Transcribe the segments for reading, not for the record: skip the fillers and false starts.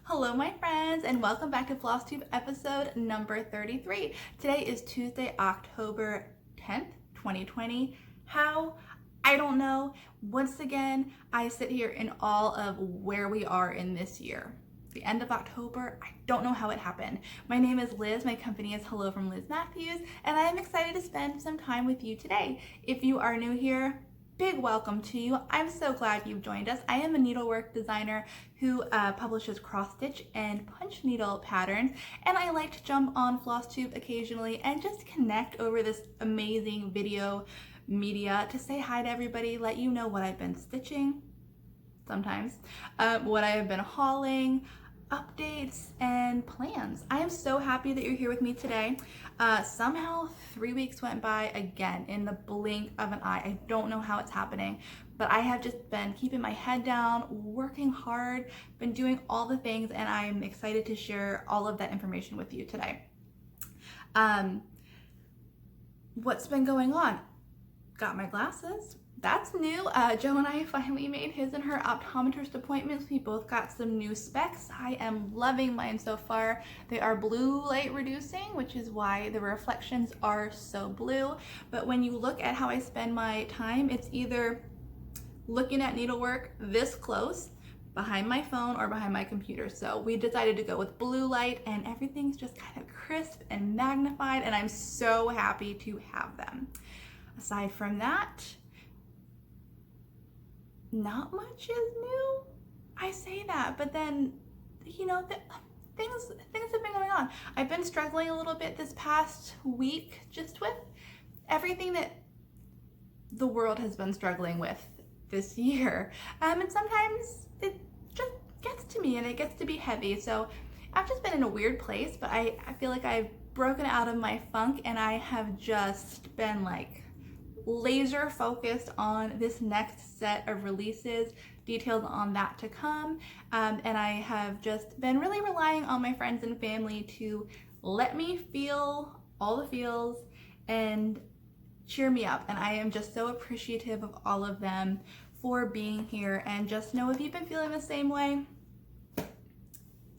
Hello my friends, and welcome back to Floss Tube episode number 33. Today is Tuesday, October 10th, 2020. How? I don't know. Once again, I sit here in awe of where we are in this year. The end of October, I don't know how it happened. My name is Liz, my company is Hello from Liz Matthews, and I am excited to spend some time with you today. If you are new here, big welcome to you. I'm so glad you've joined us. I am a needlework designer who publishes cross stitch and punch needle patterns, and I like to jump on Floss Tube occasionally and just connect over this amazing video media to say hi to everybody, let you know what I've been stitching, sometimes, what I have been hauling, updates, and plans. I am so happy that you're here with me today. Somehow 3 weeks went by again in the blink of an eye. I don't know how it's happening, but I have just been keeping my head down, working hard, been doing all the things, and I'm excited to share all of that information with you today. What's been going on? Got my glasses. That's new. Joe and I finally made his and her optometrist appointments. We both got some new specs. I am loving mine so far. They are blue light reducing, which is why the reflections are so blue. But when you look at how I spend my time, it's either looking at needlework this close, behind my phone, or behind my computer. So we decided to go with blue light, and everything's just kind of crisp and magnified, and I'm so happy to have them. Aside from that, not much is new. I say that, but then, you know, things have been going on. I've been struggling a little bit this past week just with everything that the world has been struggling with this year. And sometimes it just gets to me and it gets to be heavy. So I've just been in a weird place, but I feel like I've broken out of my funk, and I have just been like laser focused on this next set of releases, details on that to come, and I have just been really relying on my friends and family to let me feel all the feels and cheer me up, and I am just so appreciative of all of them for being here. And just know, if you've been feeling the same way,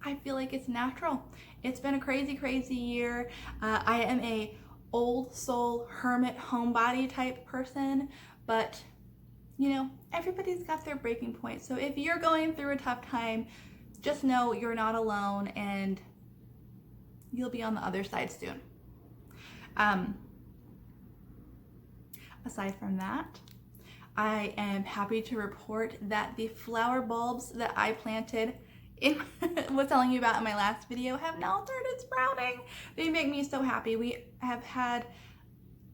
I feel like it's natural. It's been a crazy year. I am a old soul hermit homebody type person, but you know, everybody's got their breaking point. So if you're going through a tough time, just know you're not alone, and you'll be on the other side soon. Aside from that, I am happy to report that the flower bulbs that I planted was telling you about in my last video have now started sprouting. They make me so happy. We have had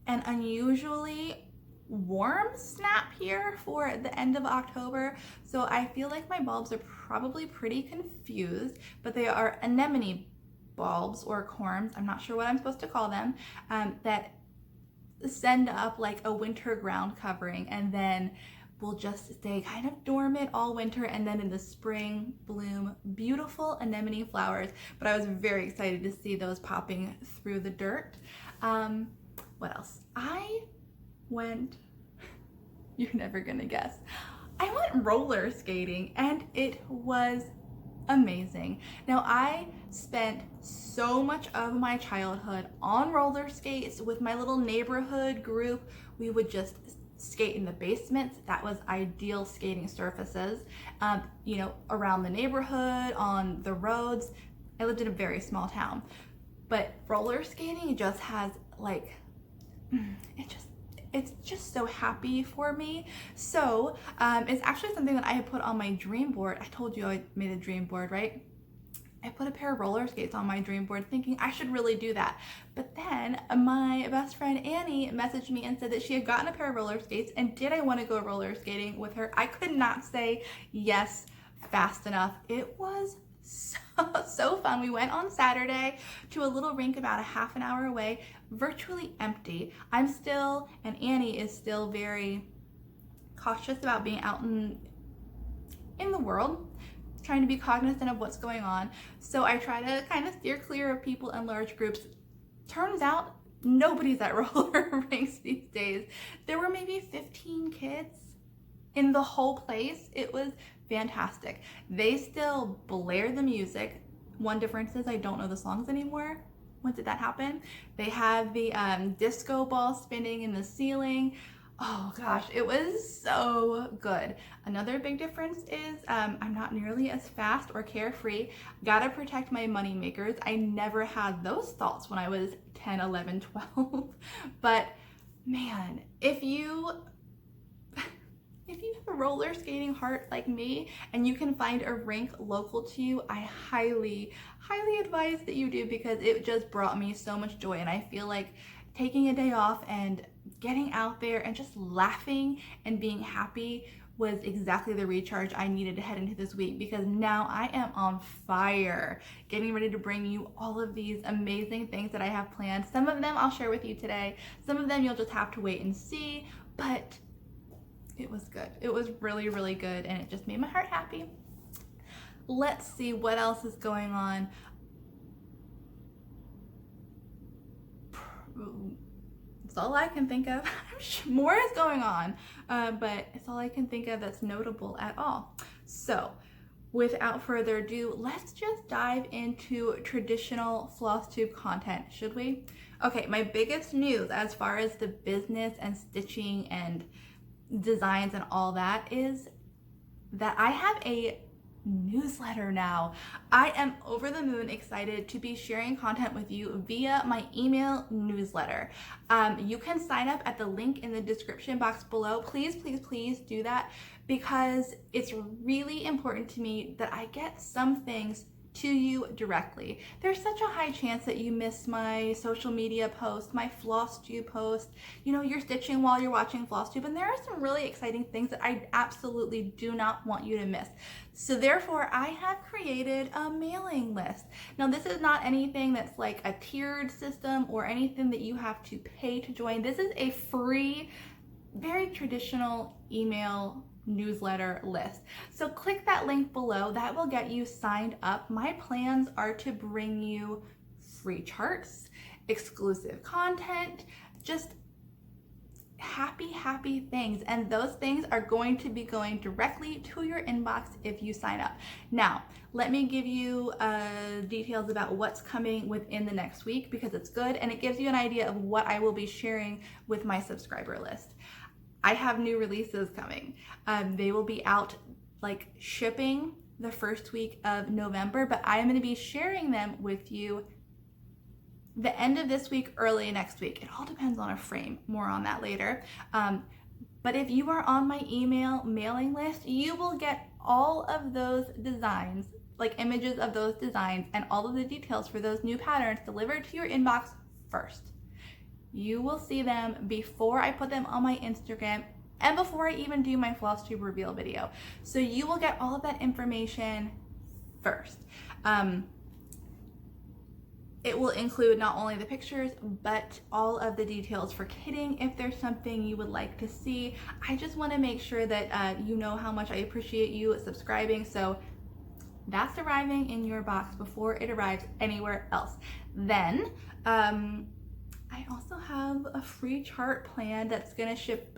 an unusually warm snap here for the end of October, so I feel like my bulbs are probably pretty confused, but they are anemone bulbs or corms, I'm not sure what I'm supposed to call them, that send up like a winter ground covering, and then will just stay kind of dormant all winter, and then in the spring bloom beautiful anemone flowers. But I was very excited to see those popping through the dirt. What else? I went, you're never gonna guess, I went roller skating, and it was amazing. Now, I spent so much of my childhood on roller skates with my little neighborhood group. We would just skate in the basements. That was ideal skating surfaces, you know, around the neighborhood, on the roads. I lived in a very small town, but roller skating just has like, it's just so happy for me. So it's actually something that I had put on my dream board. I told you I made a dream board, right? I put a pair of roller skates on my dream board thinking I should really do that. But then my best friend Annie messaged me and said that she had gotten a pair of roller skates, and did I want to go roller skating with her? I could not say yes fast enough. It was so fun. We went on Saturday to a little rink about a half an hour away, virtually empty. I'm still, and Annie is still, very cautious about being out in the world, trying to be cognizant of what's going on. So I try to kind of steer clear of people in large groups. Turns out nobody's at roller rinks these days. There were maybe 15 kids in the whole place. It was fantastic. They still blare the music. One difference is I don't know the songs anymore. When did that happen? They have the disco ball spinning in the ceiling. Oh gosh, it was so good. Another big difference is I'm not nearly as fast or carefree. Gotta protect my money makers. I never had those thoughts when I was 10, 11, 12. But man, if you have a roller skating heart like me and you can find a rink local to you, I highly advise that you do, because it just brought me so much joy. And I feel like taking a day off and getting out there and just laughing and being happy was exactly the recharge I needed to head into this week, because now I am on fire, getting ready to bring you all of these amazing things that I have planned. Some of them I'll share with you today. Some of them you'll just have to wait and see, but it was good. It was really, really good, and it just made my heart happy. Let's see what else is going on. It's all I can think of. I'm sure more is going on, but it's all I can think of that's notable at all. So without further ado, let's just dive into traditional floss tube content, should we? Okay, my biggest news as far as the business and stitching and designs and all that is that I have a newsletter now. I am over the moon excited to be sharing content with you via my email newsletter. You can sign up at the link in the description box below. Please do that, because it's really important to me that I get some things to you directly. There's such a high chance that you miss my social media post, my Floss Tube post. You know, you're stitching while you're watching Floss Tube, and there are some really exciting things that I absolutely do not want you to miss. So therefore, I have created a mailing list. Now, this is not anything that's like a tiered system or anything that you have to pay to join. This is a free, very traditional email newsletter list. So click that link below. That will get you signed up. My plans are to bring you free charts, exclusive content, just happy things. And those things are going to be going directly to your inbox if you sign up. Now, let me give you details about what's coming within the next week, because it's good and it gives you an idea of what I will be sharing with my subscriber list. I have new releases coming. They will be out like shipping the first week of November, but I am going to be sharing them with you the end of this week, early next week. It all depends on a frame. More on that later. But if you are on my email mailing list, you will get all of those designs, like images of those designs and all of the details for those new patterns delivered to your inbox first. You will see them before I put them on my Instagram and before I even do my Floss Tube reveal video. So you will get all of that information first. It will include not only the pictures, but all of the details for kitting if there's something you would like to see. I just want to make sure that you know how much I appreciate you subscribing. So that's arriving in your box before it arrives anywhere else. Then, I also have a free chart plan that's gonna ship.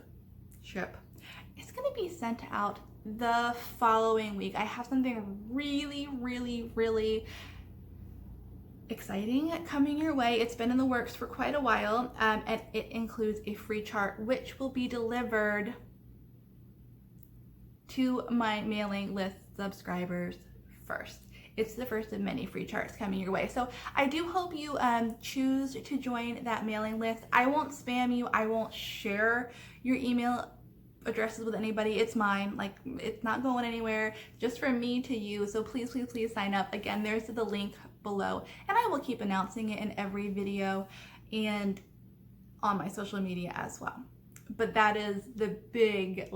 It's gonna be sent out the following week. I have something really exciting coming your way. It's been in the works for quite a while, and it includes a free chart which will be delivered to my mailing list subscribers first. It's the first of many free charts coming your way. So I do hope you choose to join that mailing list. I won't spam you. I won't share your email addresses with anybody. It's mine. Like, it's not going anywhere. Just from me to you. So please sign up. Again, there's the link below. And I will keep announcing it in every video and on my social media as well. But that is the big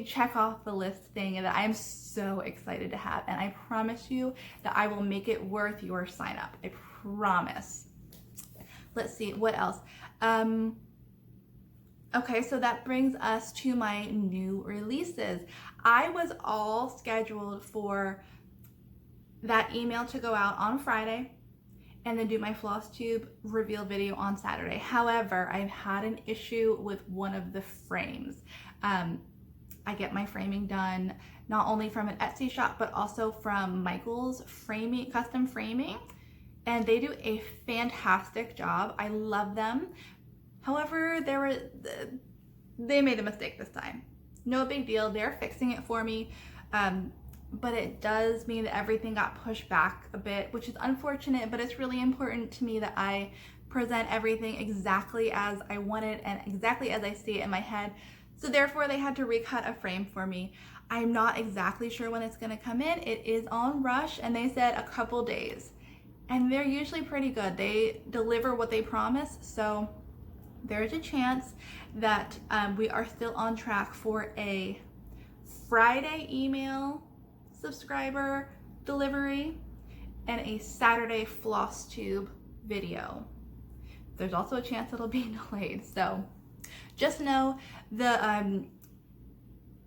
check off the list thing that I'm so excited to have, and I promise you that I will make it worth your sign up. I promise. Let's see what else. Okay, so that brings us to my new releases. I was all scheduled for that email to go out on Friday and then do my Floss Tube reveal video on Saturday. However, I've had an issue with one of the frames. I get my framing done not only from an Etsy shop, but also from Michael's framing, custom framing. And they do a fantastic job. I love them. However, they made a mistake this time. No big deal. They're fixing it for me. But it does mean that everything got pushed back a bit, which is unfortunate, but it's really important to me that I present everything exactly as I want it and exactly as I see it in my head. So therefore they had to recut a frame for me. I'm not exactly sure when it's gonna come in. It is on rush and they said a couple days. And they're usually pretty good. They deliver what they promise. So there's a chance that we are still on track for a Friday email subscriber delivery and a Saturday Floss Tube video. There's also a chance it'll be delayed. So just know the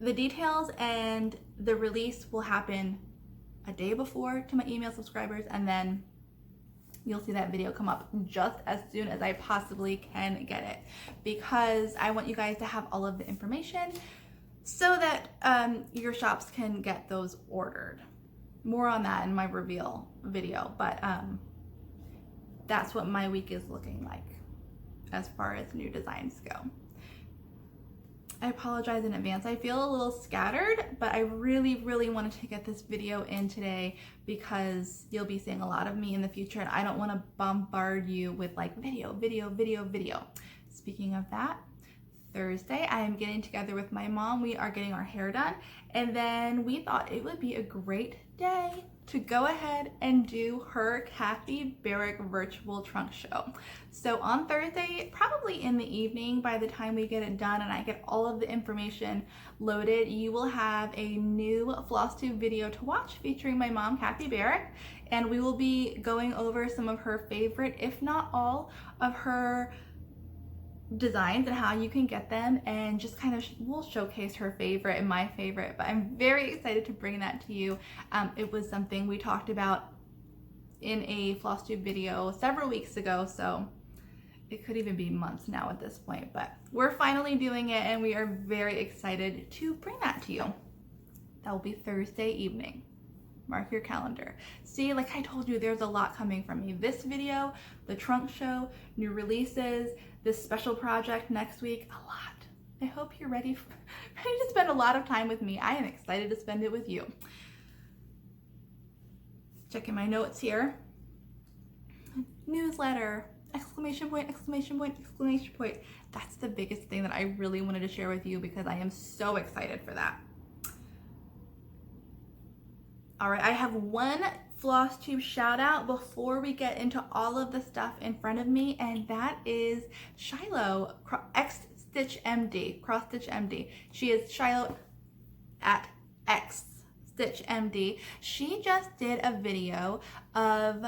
details and the release will happen a day before to my email subscribers, and then you'll see that video come up just as soon as I possibly can get it, because I want you guys to have all of the information so that your shops can get those ordered. More on that in my reveal video, but that's what my week is looking like as far as new designs go. I apologize in advance. I feel a little scattered, but I really wanted to get this video in today because you'll be seeing a lot of me in the future and I don't want to bombard you with like video. Speaking of that, Thursday I am getting together with my mom. We are getting our hair done, and then we thought it would be a great day to go ahead and do her Kathy Barrick virtual trunk show. So on Thursday, probably in the evening, by the time we get it done and I get all of the information loaded, you will have a new Floss Tube video to watch featuring my mom, Kathy Barrick, and we will be going over some of her favorite, if not all, of her designs and how you can get them, and just kind of we'll showcase her favorite and my favorite. But I'm very excited to bring that to you. It was something we talked about in a Floss Tube video several weeks ago, so it could even be months now at this point, but we're finally doing it and we are very excited to bring that to you. That will be Thursday evening. Mark your calendar. See, like I told you, there's a lot coming from me. This video, the trunk show, new releases, this special project next week, a lot. I hope you're ready to spend a lot of time with me. I am excited to spend it with you. Checking my notes here. Newsletter, exclamation point, exclamation point, exclamation point. That's the biggest thing that I really wanted to share with you because I am so excited for that. All right, I have one Floss Tube shout out before we get into all of the stuff in front of me, and that is Shiloh, X Stitch MD, Cross Stitch MD. She is Shiloh at X Stitch MD. She just did a video of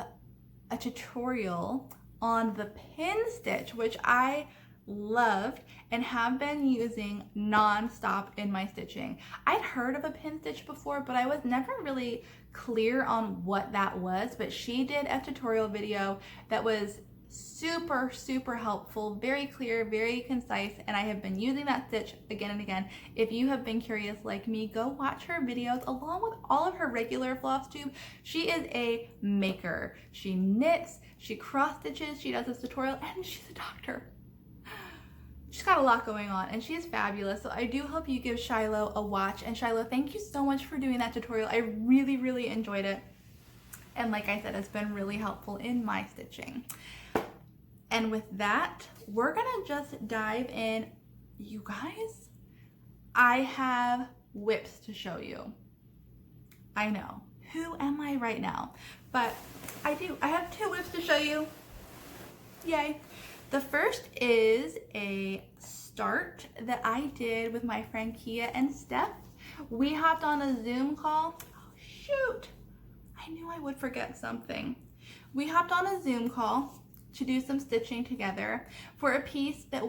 a tutorial on the pin stitch, which I loved and have been using non-stop in my stitching. I'd heard of a pin stitch before, but I was never really clear on what that was. But she did a tutorial video that was super helpful, very clear, very concise, and I have been using that stitch again and again. If you have been curious like me, go watch her videos along with all of her regular Floss Tube. She is a maker. She knits, she cross stitches, she does this tutorial, and she's a doctor. She's got a lot going on and she is fabulous. So I do hope you give Shiloh a watch. And Shiloh, thank you so much for doing that tutorial. I really enjoyed it. And like I said, it's been really helpful in my stitching. And with that, we're gonna just dive in. You guys, I have whips to show you. I know, who am I right now? But I do, I have two whips to show you. Yay. The first is a start that I did with my friend Kia and Steph. We hopped on a Zoom call. Oh shoot, I knew I would forget something. We hopped on a Zoom call to do some stitching together for a piece that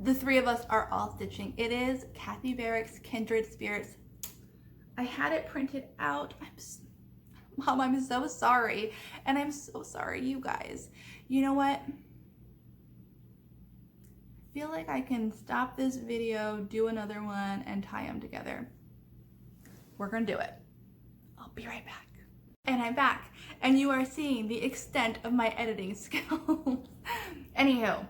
the three of us are all stitching. It is Kathy Barrick's Kindred Spirits. I had it printed out. Mom, I'm so sorry. And I'm so sorry, you guys. You know what? I feel like I can stop this video, do another one, and tie them together. We're gonna do it. I'll be right back. And I'm back, and you are seeing the extent of my editing skills. Anywho,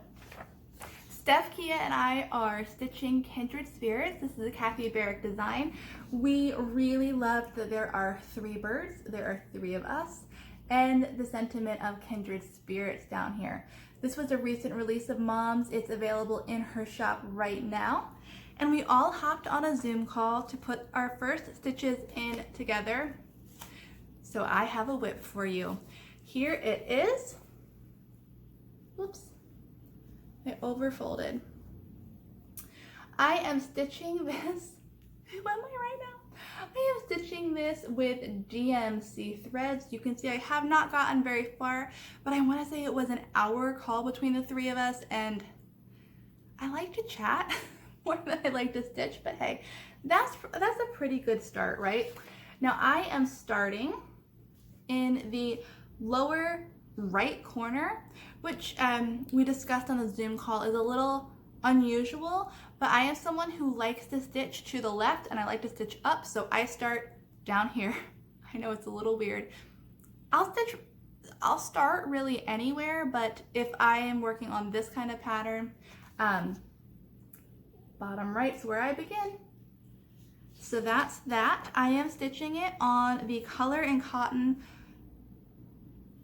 Steph, Kia, and I are stitching Kindred Spirits. This is a Kathy Barrick design. We really loved that there are 3 birds, there are 3 of us, and the sentiment of Kindred Spirits down here. This was a recent release of Mom's. It's available in her shop right now. And we all hopped on a Zoom call to put our first stitches in together. So I have a whip for you. Here it is. Whoops, it overfolded. I am stitching this, who am I right now? I am stitching this with GMC threads. You can see I have not gotten very far, but I want to say it was an hour call between the 3 of us, and I like to chat more than I like to stitch, but hey, that's a pretty good start, right? Now I am starting in the lower right corner, which we discussed on the Zoom call is a little unusual, but I am someone who likes to stitch to the left and I like to stitch up, so I start down here. I know it's a little weird. I'll start really anywhere, but if I am working on this kind of pattern, bottom right's where I begin. So that's that. I am stitching it on the Color and Cotton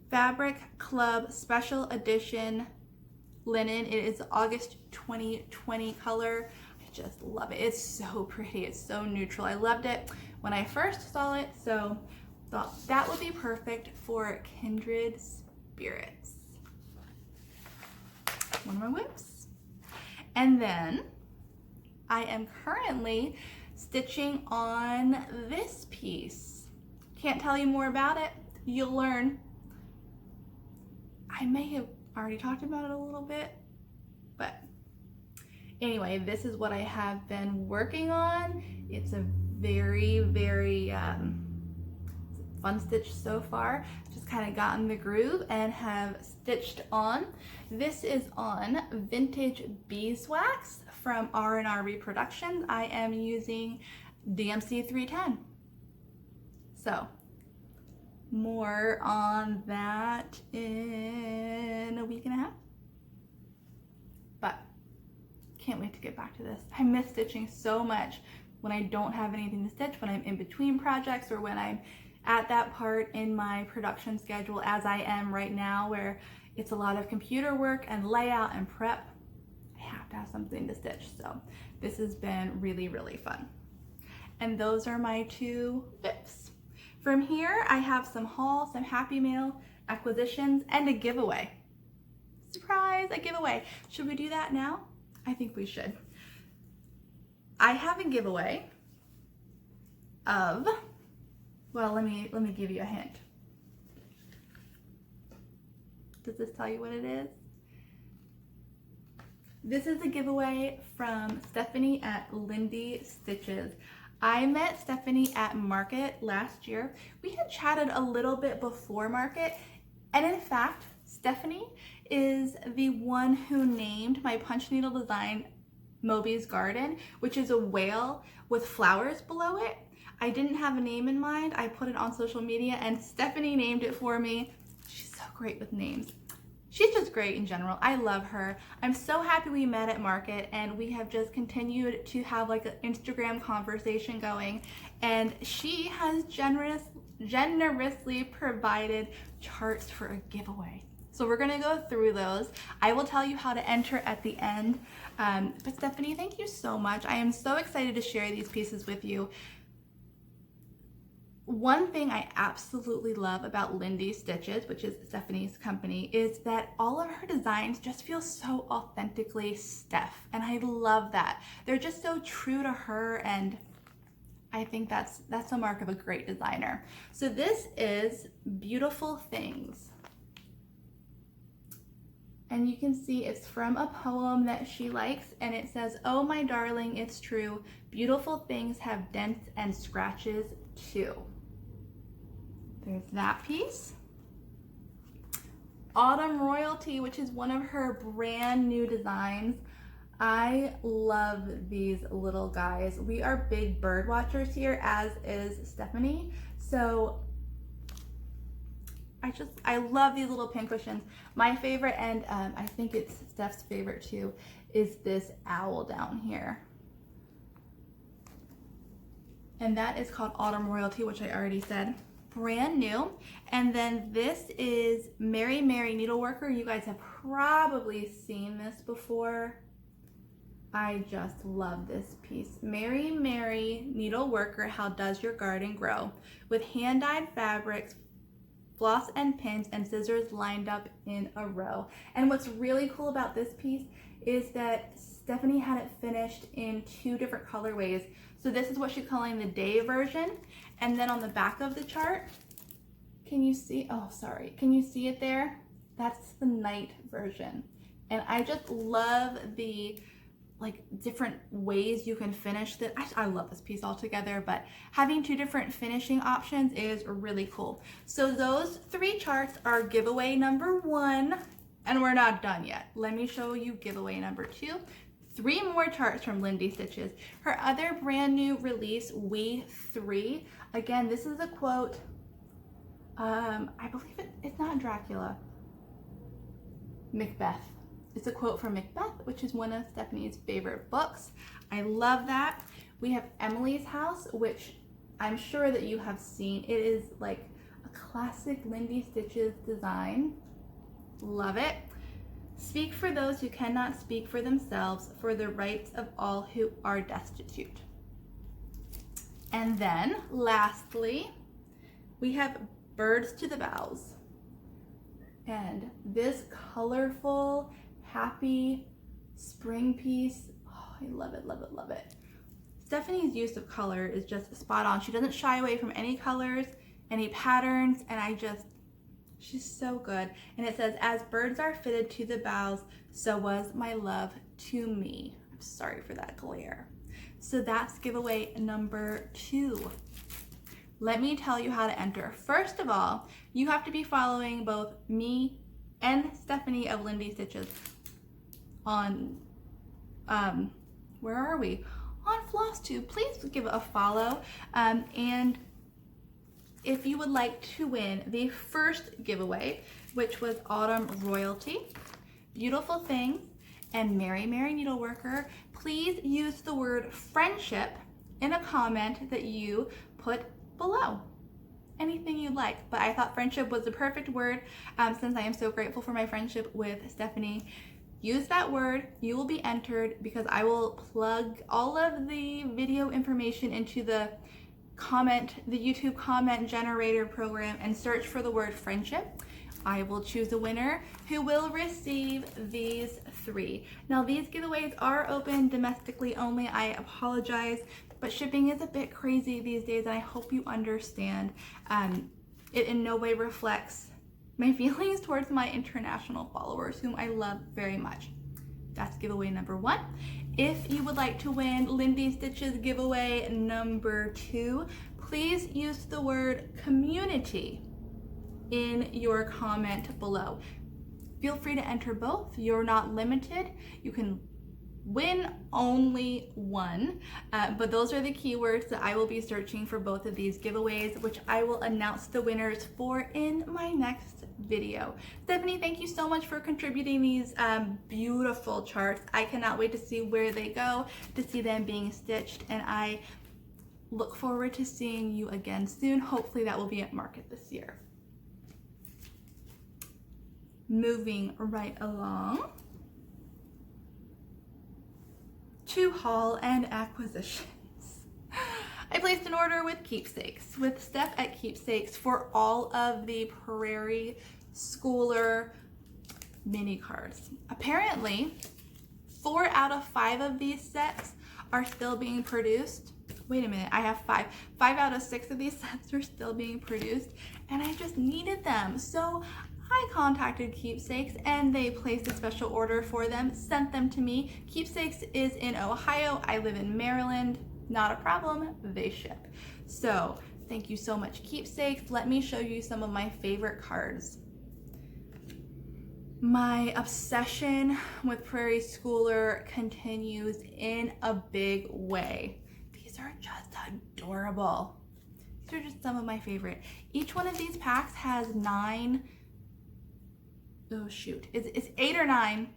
Fabric Club Special Edition linen. It is August 2020 color. I just love it. It's so pretty. It's so neutral. I loved it when I first saw it, so thought that would be perfect for Kindred Spirits. One of my whips. And then I am currently stitching on this piece. Can't tell you more about it. You'll learn. I may have already talked about it a little bit, but anyway, this is what I have been working on. It's a very, very fun stitch so far. Just kind of gotten the groove and have stitched on. This is on Vintage Beeswax from R&R Reproductions. I am using DMC 310. So more on that in a week and a half. But can't wait to get back to this. I miss stitching so much when I don't have anything to stitch, when I'm in between projects, or when I'm at that part in my production schedule as I am right now, where it's a lot of computer work and layout and prep. I have to have something to stitch. So this has been really, really fun. And those are my 2 whips. From here, I have some hauls, some Happy Mail acquisitions, and a giveaway. Surprise, a giveaway. Should we do that now? I think we should. I have a giveaway of, well, let me give you a hint. Does this tell you what it is? This is a giveaway from Stephanie at Lindy Stitches. I met Stephanie at Market last year. We had chatted a little bit before Market, and in fact, Stephanie is the one who named my punch needle design Moby's Garden, which is a whale with flowers below it. I didn't have a name in mind. I put it on social media and Stephanie named it for me. She's so great with names. She's just great in general. I love her. I'm so happy we met at Market, and we have just continued to have like an Instagram conversation going, and she has generously provided charts for a giveaway. So we're gonna go through those. I will tell you how to enter at the end. But Stephanie, thank you so much. I am so excited to share these pieces with you. One thing I absolutely love about Lindy Stitches, which is Stephanie's company, is that all of her designs just feel so authentically Steph, and I love that. They're just so true to her, and I think that's a mark of a great designer. So this is Beautiful Things. And you can see it's from a poem that she likes, and it says, "Oh my darling, it's true. Beautiful things have dents and scratches too." There's that piece. Autumn Royalty, which is one of her brand new designs. I love these little guys. We are big bird watchers here, as is Stephanie. So I love these little pincushions. My favorite, and I think it's Steph's favorite too, is this owl down here. And that is called Autumn Royalty, which I already said. Brand new. And then this is Mary Mary Needleworker. You guys have probably seen this before. I just love this piece. Mary Mary Needleworker, How Does Your Garden Grow? With hand-dyed fabrics, floss and pins, and scissors lined up in a row. And what's really cool about this piece is that Stephanie had it finished in 2 different colorways. So this is what she's calling the day version. And then on the back of the chart, can you see, oh sorry, can you see it there? That's the night version. And I just love the different ways you can finish this. I love this piece altogether, but having 2 different finishing options is really cool. So those 3 charts are giveaway number 1, and we're not done yet. Let me show you giveaway number 2. 3 more charts from Lindy Stitches. Her other brand new release, We 3. Again, this is a quote. I believe it's not Dracula. Macbeth. It's a quote from Macbeth, which is one of Stephanie's favorite books. I love that. We have Emily's House, which I'm sure that you have seen. It is like a classic Lindy Stitches design. Love it. Speak for those who cannot speak for themselves, for the rights of all who are destitute. And then, lastly, we have Birds to the Boughs. And this colorful, happy spring piece, oh, I love it, love it, love it. Stephanie's use of color is just spot on. She doesn't shy away from any colors, any patterns, and she's so good. And it says, as birds are fitted to the boughs, so was my love to me. I'm sorry for that glare. So that's giveaway number 2. Let me tell you how to enter. First of all, you have to be following both me and Stephanie of Lindy Stitches on, where are we? On Floss Tube. Please give it a follow. And if you would like to win the first giveaway, which was Autumn Royalty, Beautiful Things, and Mary Mary Needleworker, please use the word friendship in a comment that you put below. Anything you'd like, but I thought friendship was the perfect word since I am so grateful for my friendship with Stephanie. Use that word, you will be entered, because I will plug all of the video information into the YouTube comment generator program and search for the word friendship. I will choose a winner who will receive these 3. Now these giveaways are open domestically only. I apologize, but shipping is a bit crazy these days, and I hope you understand. It in no way reflects my feelings towards my international followers, whom I love very much. That's giveaway number 1. If you would like to win Lindy Stitches giveaway number 2, please use the word community in your comment below. Feel free to enter both. You're not limited. You can win only one, but those are the keywords that I will be searching for both of these giveaways, which I will announce the winners for in my next video. Stephanie, thank you so much for contributing these beautiful charts. I cannot wait to see where they go, to see them being stitched, and I look forward to seeing you again soon. Hopefully that will be at market this year. Moving right along to haul and acquisitions. I placed an order with Keepsakes, with Steph at Keepsakes, for all of the Prairie Schooler mini cards. Apparently, 4 out of 5 of these sets are still being produced. Wait a minute, I have 5. 5 out of 6 of these sets are still being produced, and I just needed them. So I contacted Keepsakes and they placed a special order for them, sent them to me. Keepsakes is in Ohio. I live in Maryland. Not a problem, they ship. So thank you so much, Keepsakes. Let me show you some of my favorite cards. My obsession with Prairie Schooler continues in a big way. These are just adorable. These are just some of my favorite. Each one of these packs has 9, oh shoot, it's 8 or 9.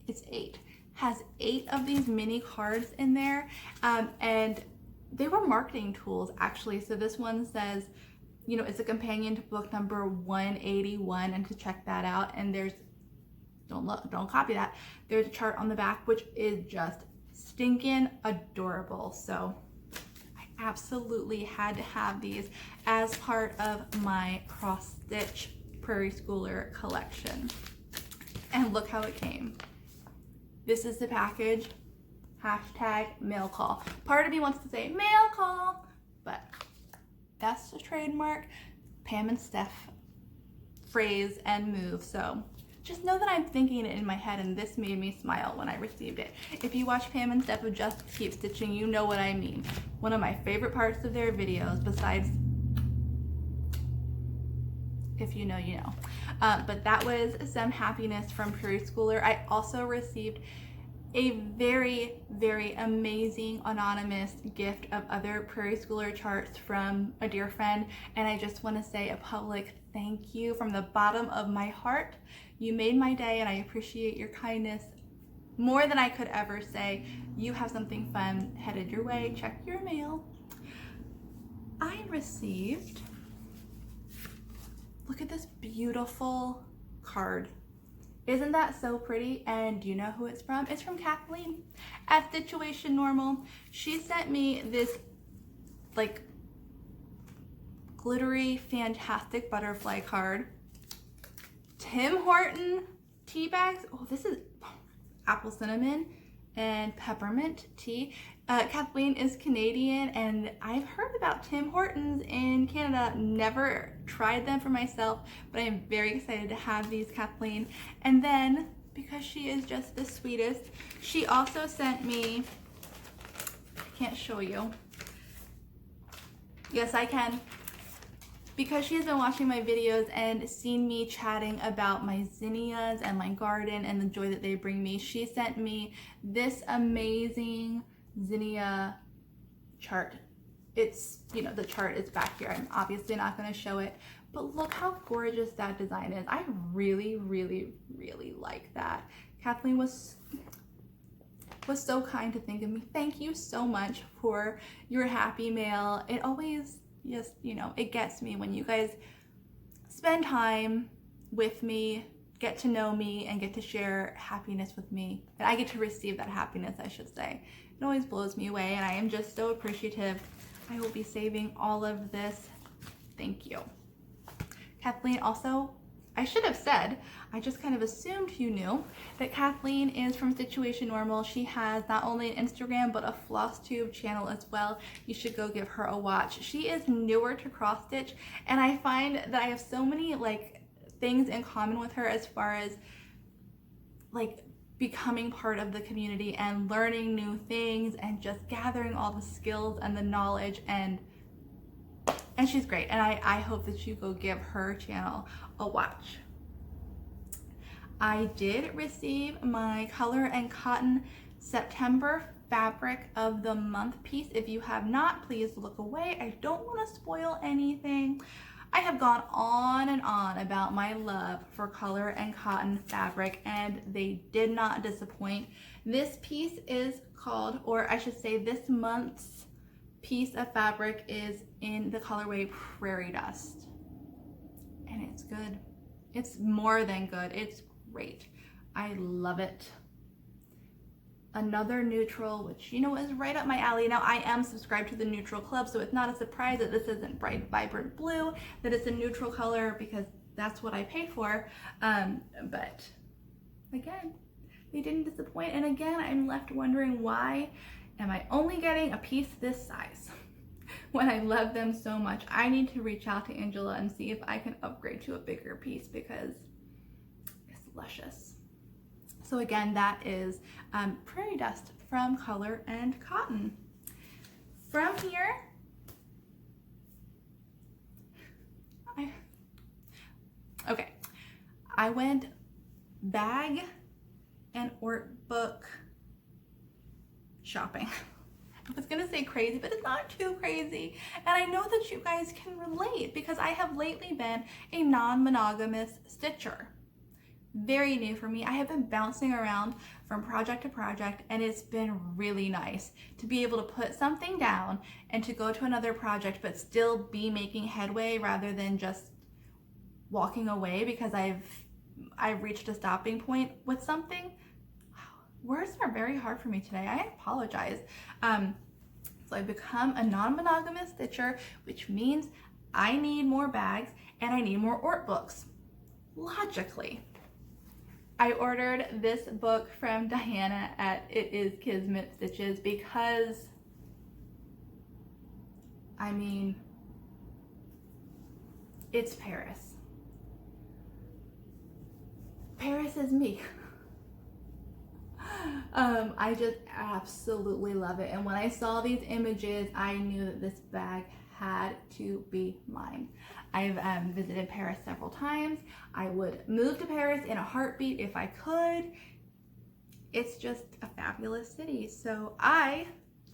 It's 8. Has 8 of these mini cards in there, and they were marketing tools actually. So this one says, you know, it's a companion to book number 181, and to check that out, and there's, don't copy that, there's a chart on the back which is just stinking adorable. So I absolutely had to have these as part of my cross stitch Prairie Schooler collection. And look how it came. This is the package. Hashtag mail call. Part of me wants to say mail call, but that's the trademark Pam and Steph phrase and move. So just know that I'm thinking it in my head, and this made me smile when I received it. If you watch Pam and Steph of Just Keep Stitching, you know what I mean. One of my favorite parts of their videos, besides, if you know, you know. But that was some happiness from Prairie Schooler. I also received a very, very amazing anonymous gift of other Prairie Schooler charts from a dear friend, and I just want to say a public thank you from the bottom of my heart. You made my day, and I appreciate your kindness more than I could ever say. You have something fun headed your way. Check your mail. I received, look at this beautiful card. Isn't that so pretty? And do you know who it's from? It's from Kathleen at Stituation Normal. She sent me this like glittery, fantastic butterfly card. Tim Horton tea bags. Oh, this is apple cinnamon and peppermint tea. Kathleen is Canadian, and I've heard about Tim Hortons in Canada. Never tried them for myself, but I am very excited to have these, Kathleen. And then, because she is just the sweetest, she also sent me, I can't show you. Yes, I can. Because she has been watching my videos and seen me chatting about my zinnias and my garden and the joy that they bring me, she sent me this amazing zinnia chart. It's, you know, the chart is back here. I'm obviously not going to show it, but look how gorgeous that design is. I really, really, really like that. Kathleen was so kind to think of me. Thank you so much for your happy mail. It always just, you know, it gets me when you guys spend time with me, get to know me, and get to share happiness with me. And I get to receive that happiness, I should say. It always blows me away, and I am just so appreciative. I will be saving all of this. Thank you. Kathleen also, I should have said, I just kind of assumed you knew, that Kathleen is from Stituation Normal. She has not only an Instagram, but a Floss Tube channel as well. You should go give her a watch. She is newer to cross stitch, and I find that I have so many like things in common with her as far as like becoming part of the community and learning new things and just gathering all the skills and the knowledge, and she's great. And I hope that you go give her channel a watch. I did receive my Color and Cotton September Fabric of the Month piece. If you have not, please look away. I don't want to spoil anything. I have gone on and on about my love for Color and Cotton fabric, and they did not disappoint. This piece is called, or I should say this month's piece of fabric is in the colorway Prairie Dust, and it's good. It's more than good. It's great. I love it. Another neutral, which you know is right up my alley. Now I am subscribed to the neutral club, so it's not a surprise that this isn't bright vibrant blue, that it's a neutral color, because that's what I pay for. But again, they didn't disappoint, and again I'm left wondering, why am I only getting a piece this size when I love them so much? I need to reach out to Angela and see if I can upgrade to a bigger piece, because it's luscious. So again, that is Prairie Dust from Color and Cotton. From here, I went bag and Ort book shopping. I was gonna say crazy, but it's not too crazy. And I know that you guys can relate because I have lately been a non-monogamous stitcher. Very new for me. I have been bouncing around from project to project, and it's been really nice to be able to put something down and to go to another project but still be making headway rather than just walking away because I've reached a stopping point with something. Words are very hard for me today. I apologize. So I've become a non-monogamous stitcher, which means I need more bags and I need more Ort books. Logically. I ordered this book from Diana at It Is Kismet Stitches because, I mean, it's Paris. Paris is me. I just absolutely love it. And when I saw these images, I knew that this bag had to be mine. I've visited Paris several times. I would move to Paris in a heartbeat if I could. It's just a fabulous city. So I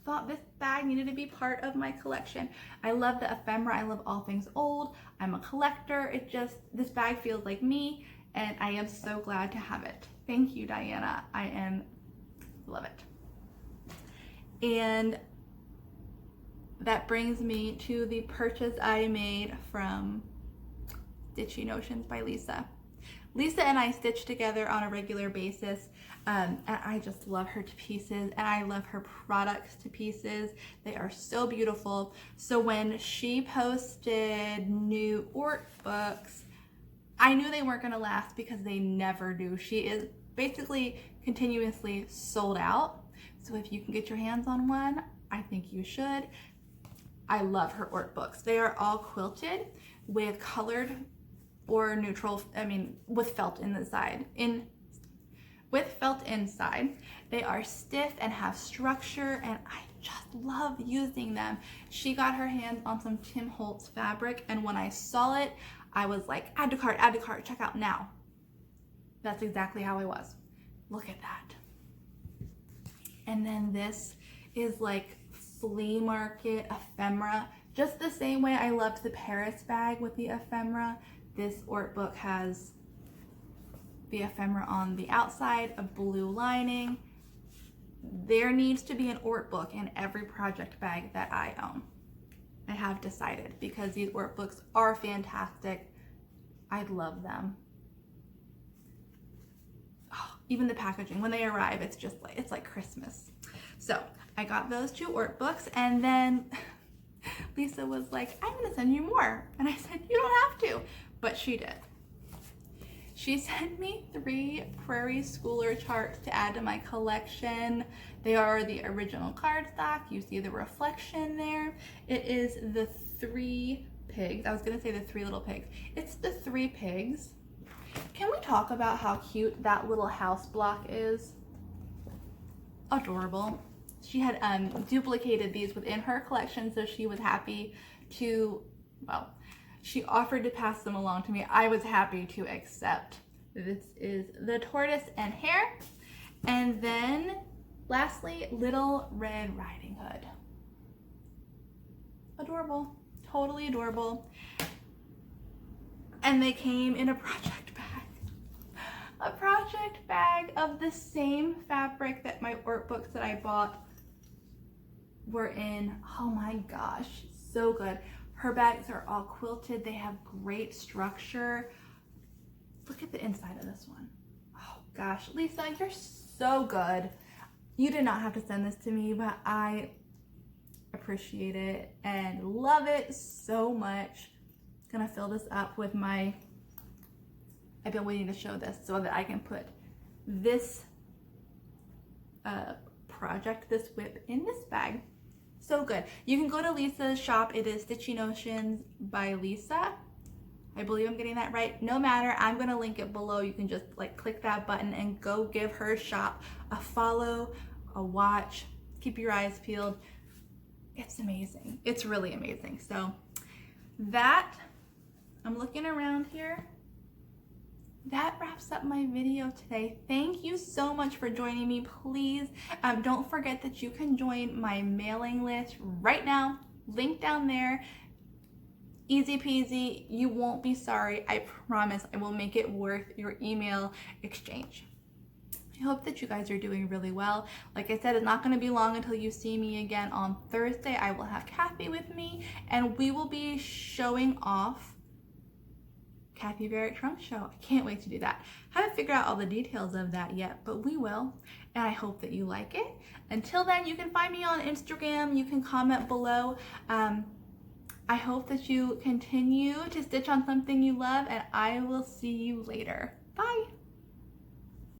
thought this bag needed to be part of my collection. I love the ephemera. I love all things old. I'm a collector. This bag feels like me, and I am so glad to have it. Thank you, Diana. Love it. And that brings me to the purchase I made from Stitchy Notions by Lisa. Lisa and I stitch together on a regular basis, and I just love her to pieces, and I love her products to pieces. They are so beautiful. So when she posted new Ort books, I knew they weren't going to last because they never do. She is basically continuously sold out. So if you can get your hands on one, I think you should. I love her Ort books. They are all quilted with colored or neutral, with felt in the side. With felt inside. They are stiff and have structure, and I just love using them. She got her hands on some Tim Holtz fabric, and when I saw it, I was like, add to cart, check out now. That's exactly how I was. Look at that. And then this is like flea market ephemera. Just the same way I loved the Paris bag with the ephemera. This Ort book has the ephemera on the outside, a blue lining. There needs to be an Ort book in every project bag that I own. I have decided because these Ort books are fantastic. I love them. Oh, even the packaging, when they arrive, it's like Christmas. So I got those 2 Ort books, and then Lisa was like, I'm gonna send you more. And I said, you don't have to, but she did. She sent me 3 Prairie Schooler charts to add to my collection. They are the original cardstock. You see the reflection there. It is the 3 pigs. I was gonna say the 3 little pigs. It's the 3 pigs. Can we talk about how cute that little house block is? Adorable. She had duplicated these within her collection, so she was happy to, she offered to pass them along to me. I was happy to accept. This is the tortoise and hare. And then lastly, Little Red Riding Hood. Adorable, totally adorable. And they came in a project bag. A project bag of the same fabric that my Ort books that I bought were in. Oh my gosh, so good. Her bags are all quilted. They have great structure. Look at the inside of this one. Oh gosh, Lisa, you're so good. You did not have to send this to me, but I appreciate it and love it so much. Gonna fill this up with my, I've been waiting to show this so that I can put this project, this whip, in this bag. So good. You can go to Lisa's shop. It is Stitchy Notions by Lisa. I believe I'm getting that right. No matter, I'm gonna link it below. You can just click that button and go give her shop a follow, a watch. Keep your eyes peeled. It's amazing. It's really amazing. So that, I'm looking around here. that wraps up my video today. Thank you so much for joining me. Please don't forget that you can join my mailing list right now. Link down there. Easy peasy. You won't be sorry. I promise I will make it worth your email exchange. I hope that you guys are doing really well. Like I said, it's not going to be long until you see me again on Thursday. I will have Kathy with me, and we will be showing off Kathy Barrett Trump's show. I can't wait to do that. Haven't figured out all the details of that yet, but we will, and I hope that you like it. Until then, you can find me on Instagram. You can comment below. I hope that you continue to stitch on something you love, and I will see you later. Bye!